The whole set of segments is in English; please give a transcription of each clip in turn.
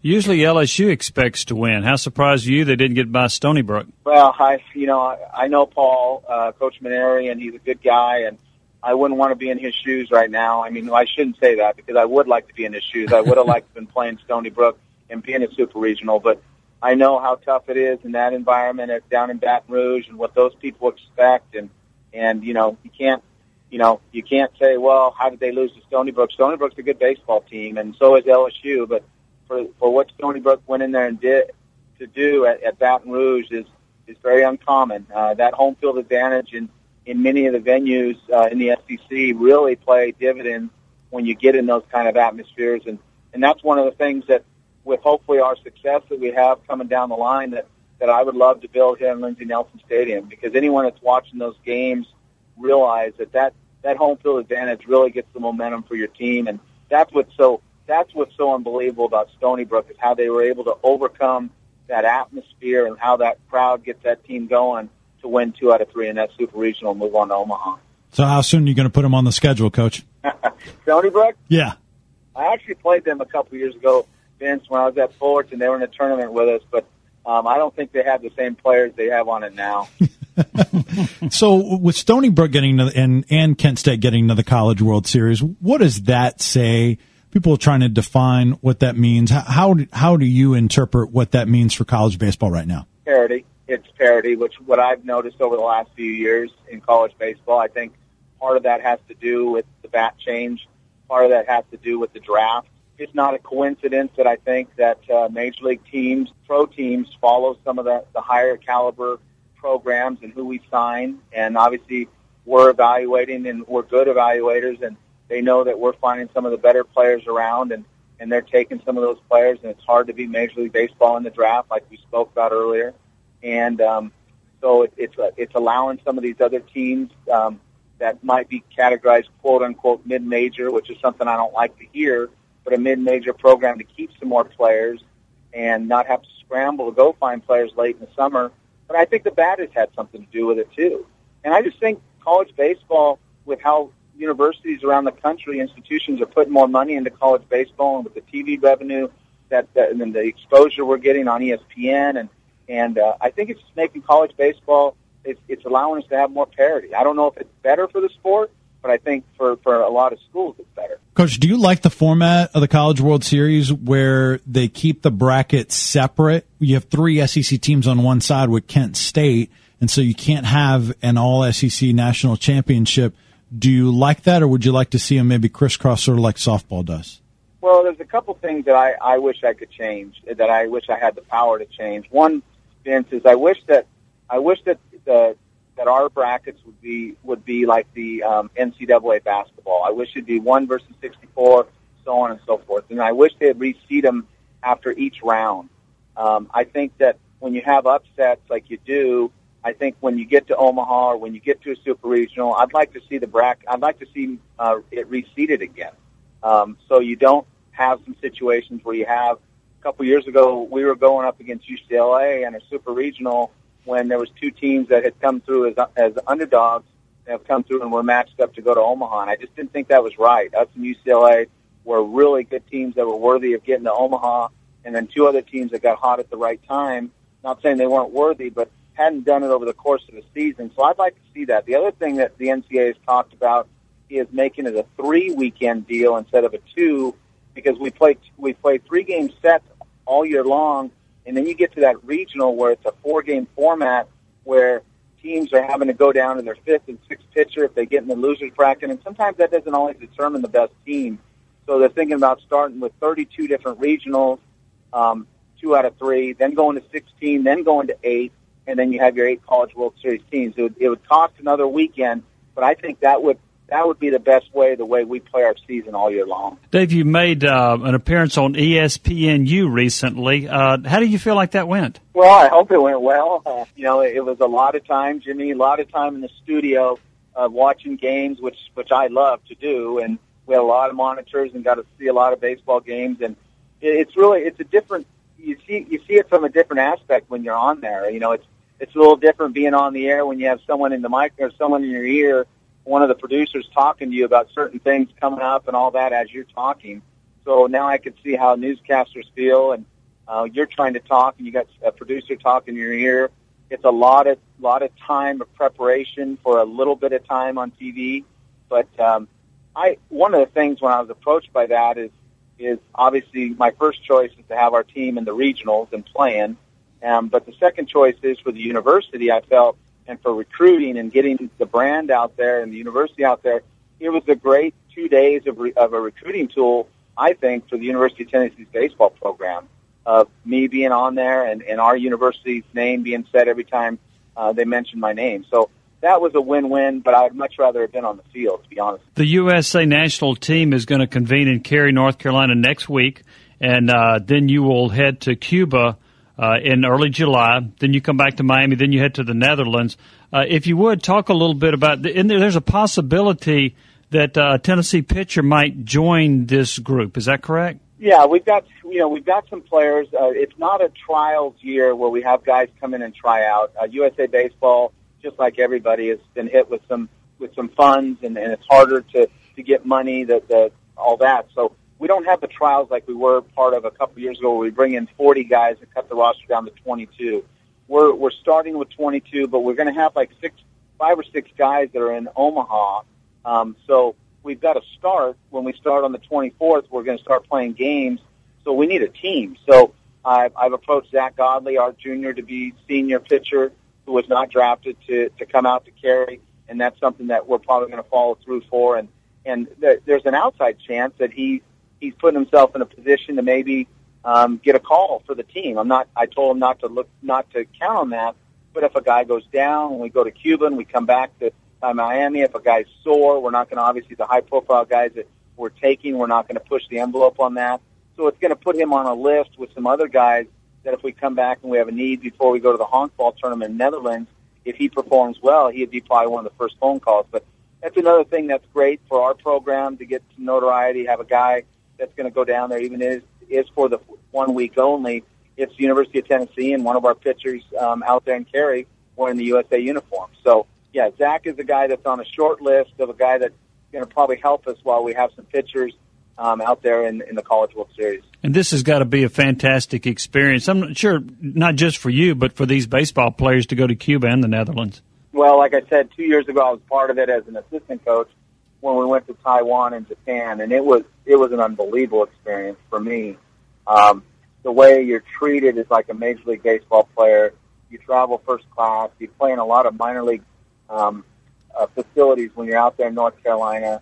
Usually LSU expects to win. How surprised are you they didn't get by Stony Brook? Well, I know Paul, Coach Maneri, and he's a good guy, and I wouldn't want to be in his shoes right now. I mean, I shouldn't say that because I would like to be in his shoes. I would have liked to have been playing Stony Brook and being a super regional, but I know how tough it is in that environment down in Baton Rouge and what those people expect, and you can't say, well, how did they lose to Stony Brook? Stony Brook's a good baseball team, and so is LSU, but for what Stony Brook went in there and did to do at Baton Rouge is very uncommon. That home field advantage in many of the venues in the SEC really play dividends when you get in those kind of atmospheres, and that's one of the things that, with hopefully our success that we have coming down the line, that I would love to build here in Lindsey Nelson Stadium, because anyone that's watching those games realize that home field advantage really gets the momentum for your team, and that's what's so unbelievable about Stony Brook is how they were able to overcome that atmosphere and how that crowd gets that team going to win 2 out of 3 in that super regional and move on to Omaha. So how soon are you going to put them on the schedule, Coach? Stony Brook? Yeah. I actually played them a couple years ago, Vince, when I was at Fullerton, and they were in a tournament with us, but I don't think they have the same players they have on it now. So with Stony Brook getting to and Kent State getting to the College World Series, what does that say? People are trying to define what that means. How do you interpret what that means for college baseball right now? Parity. It's parity, which what I've noticed over the last few years in college baseball. I think part of that has to do with the bat change. Part of that has to do with the draft. It's not a coincidence that I think that major league teams, pro teams, follow some of the higher caliber programs and who we sign. And obviously we're evaluating, and we're good evaluators, and they know that we're finding some of the better players around, and they're taking some of those players, and it's hard to beat Major League Baseball in the draft like we spoke about earlier. And so it's allowing some of these other teams that might be categorized quote-unquote mid-major, which is something I don't like to hear, but a mid-major program to keep some more players and not have to scramble to go find players late in the summer. But I think the bat has had something to do with it, too. And I just think college baseball, with how universities around the country, institutions are putting more money into college baseball, and with the TV revenue and then the exposure we're getting on ESPN, and I think it's just making college baseball, it's allowing us to have more parity. I don't know if it's better for the sport, but I think for a lot of schools it's better. Coach, do you like the format of the College World Series where they keep the brackets separate? You have 3 SEC teams on one side with Kent State, and so you can't have an all-SEC national championship. Do you like that, or would you like to see them maybe crisscross sort of like softball does? Well, there's a couple things that I wish I could change, that I wish I had the power to change. One, Vince, is I wish that our brackets would be like the NCAA basketball. I wish it'd be 1 versus 64, so on and so forth. And I wish they'd reseed them after each round. I think that when you have upsets like you do, I think when you get to Omaha or when you get to a super regional, I'd like to see the bracket. I'd like to see it reseeded again, so you don't have some situations where you have. A couple years ago, we were going up against UCLA in a super regional when there was 2 teams that had come through as underdogs that have come through and were matched up to go to Omaha. And I just didn't think that was right. Us and UCLA were really good teams that were worthy of getting to Omaha, and then 2 other teams that got hot at the right time. Not saying they weren't worthy, but hadn't done it over the course of the season. So I'd like to see that. The other thing that the NCAA has talked about is making it a 3-weekend deal instead of a 2, because we play 3-game sets all year long, and then you get to that regional where it's a 4-game format where teams are having to go down to their 5th and 6th pitcher if they get in the loser's bracket, and sometimes that doesn't always determine the best team. So they're thinking about starting with 32 different regionals, 2 out of 3, then going to 16, then going to 8, and then you have your 8 College World Series teams. It would cost another weekend, but I think that would be the best way, the way we play our season all year long. Dave, you made an appearance on ESPNU recently. How do you feel like that went? Well, I hope it went well. It was a lot of time, Jimmy, a lot of time in the studio watching games, which I love to do, and we had a lot of monitors and got to see a lot of baseball games, and it's a different. You see it from a different aspect when you're on there. It's a little different being on the air when you have someone in the mic or someone in your ear, one of the producers talking to you about certain things coming up and all that as you're talking. So now I can see how newscasters feel, and You're trying to talk, and you got a producer talking in your ear. It's a lot of time of preparation for a little bit of time on TV. But one of the things when I was approached by that is obviously my first choice is to have our team in the regionals and playing. But the second choice is for the university, I felt, and for recruiting and getting the brand out there and the university out there. It was a great 2 days of a recruiting tool, I think, for the University of Tennessee's baseball program, of me being on there and our university's name being said every time they mentioned my name. So that was a win-win, but I'd much rather have been on the field, to be honest. The USA national team is going to convene in Cary, North Carolina next week, and then you will head to Cuba in early July. Then you come back to Miami. Then you head to the Netherlands. If you would, talk a little bit about there's a possibility that a Tennessee pitcher might join this group. Is that correct? Yeah, we've got some players. It's not a trials year where we have guys come in and try out. USA Baseball, just like everybody, has been hit with some funds, and it's harder to get money, all that. So we don't have the trials like we were part of a couple of years ago, where we bring in 40 guys and cut the roster down to 22. We're starting with 22, but we're going to have like 5 or 6 guys that are in Omaha. So we've got to start. When we start on the 24th, we're going to start playing games. So we need a team. So I've approached Zach Godley, our junior, to be senior pitcher, who was not drafted, to come out to Cary, and that's something that we're probably going to follow through for. And there's an outside chance that he's putting himself in a position to maybe get a call for the team. I told him not to count on that. But if a guy goes down, when we go to Cuba and we come back to Miami, if a guy's sore, we're not going to, obviously the high-profile guys that we're taking, we're not going to push the envelope on that. So it's going to put him on a list with some other guys that if we come back and we have a need before we go to the honk ball tournament in the Netherlands, if he performs well, he'd be probably one of the first phone calls. But that's another thing that's great for our program, to get some notoriety, have a guy that's going to go down there, even if it is for the 1 week only. It's the University of Tennessee, and one of our pitchers out there in Cary wearing the USA uniform. So, yeah, Zach is a guy that's on a short list of a guy that's going to probably help us while we have some pitchers out there in the College World Series. And this has got to be a fantastic experience. I'm not sure, not just for you, but for these baseball players to go to Cuba and the Netherlands. Well, like I said, 2 years ago, I was part of it as an assistant coach when we went to Taiwan and Japan, and it was an unbelievable experience for me. The way you're treated is like a Major League Baseball player. You travel first class. You play in a lot of minor league facilities when you're out there in North Carolina.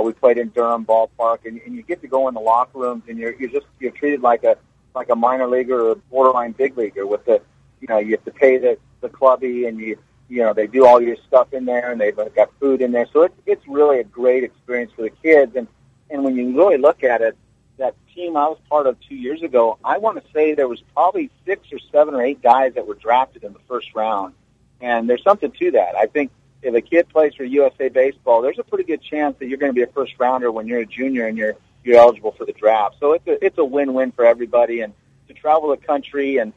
We played in Durham Ballpark, and you get to go in the locker rooms, and you're treated like a minor leaguer or borderline big leaguer. With you have to pay the clubby, and they do all your stuff in there, and they've got food in there. So it's really a great experience for the kids. And when you really look at it, that team I was part of 2 years ago, I want to say there was probably 6 or 7 or 8 guys that were drafted in the first round. And there's something to that. I think if a kid plays for USA Baseball, there's a pretty good chance that you're going to be a first rounder when you're a junior and you're eligible for the draft. So it's a win-win for everybody. And to travel the country and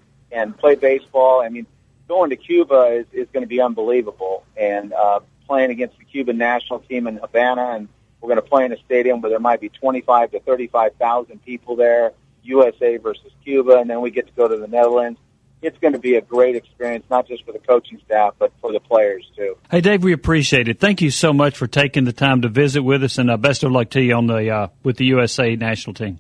play baseball, I mean, going to Cuba is going to be unbelievable. And playing against the Cuban national team in Havana, and we're going to play in a stadium where there might be 25 to 35,000 people there, USA versus Cuba, and then we get to go to the Netherlands. It's going to be a great experience, not just for the coaching staff, but for the players, too. Hey, Dave, we appreciate it. Thank you so much for taking the time to visit with us, and best of luck to you with the USA national team.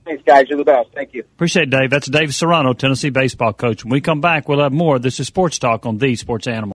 Thanks, guys. You're the best. Thank you. Appreciate it, Dave. That's Dave Serrano, Tennessee baseball coach. When we come back, we'll have more. This is Sports Talk on the Sports Animal.